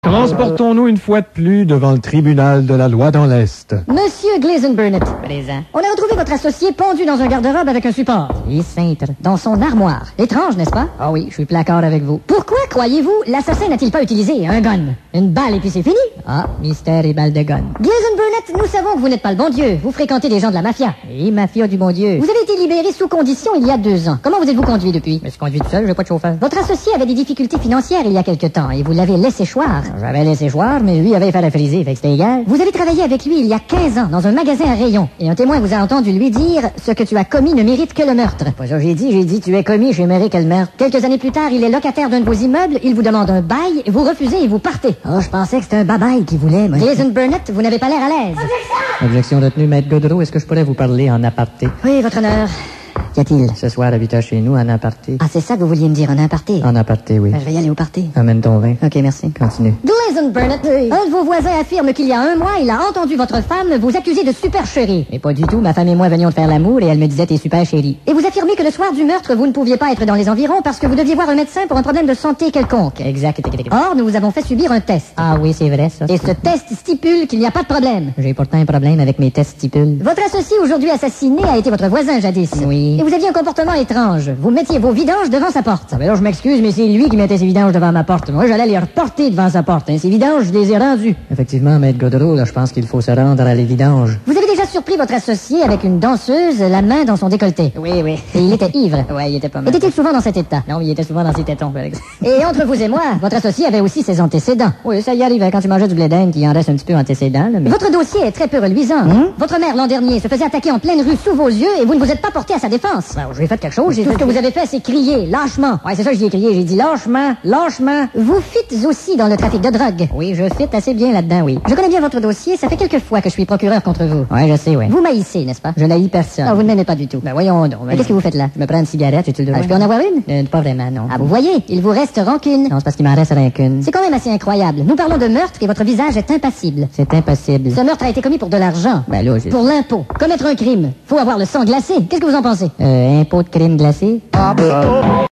Transportons-nous une fois de plus devant le tribunal de la loi dans l'Est. Monsieur Gleason Burnett. Présent. On a retrouvé votre associé pendu dans un garde-robe avec un support. Et cintre. Dans son armoire. Étrange, n'est-ce pas? Ah oui, je suis placard avec vous. Pourquoi, croyez-vous, l'assassin n'a-t-il pas utilisé un gun? Une balle et puis c'est fini? Ah, mystère et balle de gun. Gleason Burnett, nous savons que vous n'êtes pas le bon Dieu. Vous fréquentez des gens de la mafia. Et mafia du bon Dieu. Vous avez été libéré sous condition il y a 2 ans. Comment vous êtes-vous conduit depuis? Je me suis conduit tout seul, j'ai pas de chauffeur. Votre associé avait des difficultés financières il y a quelque temps et vous l'avez laissé choir. J'avais laissé choir, mais lui avait fait la frisée, fait que c'était égal. Vous avez travaillé avec lui il y a 15 ans dans un magasin à rayons et un témoin vous a entendu lui dire « Ce que tu as commis ne mérite que le meurtre ». Pas ça, j'ai dit tu es commis, j'ai mérité que le meurtre. Quelques années plus tard, il est locataire d'un de vos immeubles, il vous demande un bail, vous refusez et vous partez. Oh, je pensais que c'était un babaille qui voulait, moi. Gleason Burnett, vous n'avez pas l'air à l'aise. Objection retenue, Maître Godreau, est-ce que je pourrais vous parler en aparté? Oui, votre honneur. Qu'y a-t-il? Ce soir, à 8h chez nous, en aparté. Ah, c'est ça que vous vouliez me dire, un aparté? En aparté, oui. Ben, je vais y aller au party. Amène ton vin. Ok, merci. Continue. Gleason Burnett, un de vos voisins affirme qu'il y a 1 mois, il a entendu votre femme vous accuser de supercherie. Mais pas du tout, ma femme et moi venions de faire l'amour et elle me disait t'es super chérie. Et vous affirmez que le soir du meurtre, vous ne pouviez pas être dans les environs parce que vous deviez voir un médecin pour un problème de santé quelconque. Exact. Or, nous vous avons fait subir un test. Ah oui, c'est vrai, ça. Et ce test stipule qu'il n'y a pas de problème. J'ai pourtant un problème avec mes testicules. Votre associé aujourd'hui assassiné a été votre voisin jadis. Oui. Et vous aviez un comportement étrange. Vous mettiez vos vidanges devant sa porte. Ah ben là, je m'excuse, mais c'est lui qui mettait ses vidanges devant ma porte. Moi, j'allais les reporter devant sa porte. Ces vidanges, je les ai rendues. Effectivement, Maître Godreau, là, je pense qu'il faut se rendre à les vidanges. Vous avez déjà surpris votre associé avec une danseuse, la main dans son décolleté. Oui. Et il était ivre. Ouais, il était pas mal. Était-il souvent dans cet état? Non, il était souvent dans ses tétons, par exemple. Et entre vous et moi, votre associé avait aussi ses antécédents. Oui, ça y arrivait quand il mangeait du blé d'Inde, qu'il en reste un petit peu antécédent, là, mais... Votre dossier est très peu reluisant. Votre mère, l'an dernier, se faisait attaquer en pleine rue sous vos yeux et vous ne vous êtes pas porté à sa défense. Ben, j'ai fait quelque chose, Tout ce que vous avez fait, c'est crier, lâchement. Ouais, c'est ça, j'y ai crié, j'ai dit lâchement. Vous fites aussi dans le trafic de drogue. Oui, je fit assez bien là-dedans, oui. Je connais bien votre dossier, ça fait quelques fois que je suis procureur contre vous. Ouais, je sais, ouais. Vous m'haïssez, n'est-ce pas? Je n'haïs personne. Non, vous ne m'aimez pas du tout. Ben voyons donc. Mais qu'est-ce que vous faites là? Je me prends une cigarette, tu le droit. Je peux en avoir une? Pas vraiment, non. Ah, vous voyez, il vous reste rancune. Non, c'est parce qu'il m'en reste rancune. C'est quand même assez incroyable. Nous parlons de meurtre et votre visage est impassible. C'est impossible. Ce meurtre a été commis pour de l'argent. Ben là, Pour l'impôt. Commettre un crime. Faut avoir le sang glacé. Qu'est-ce que vous en pensez? Impôt de crime glacé.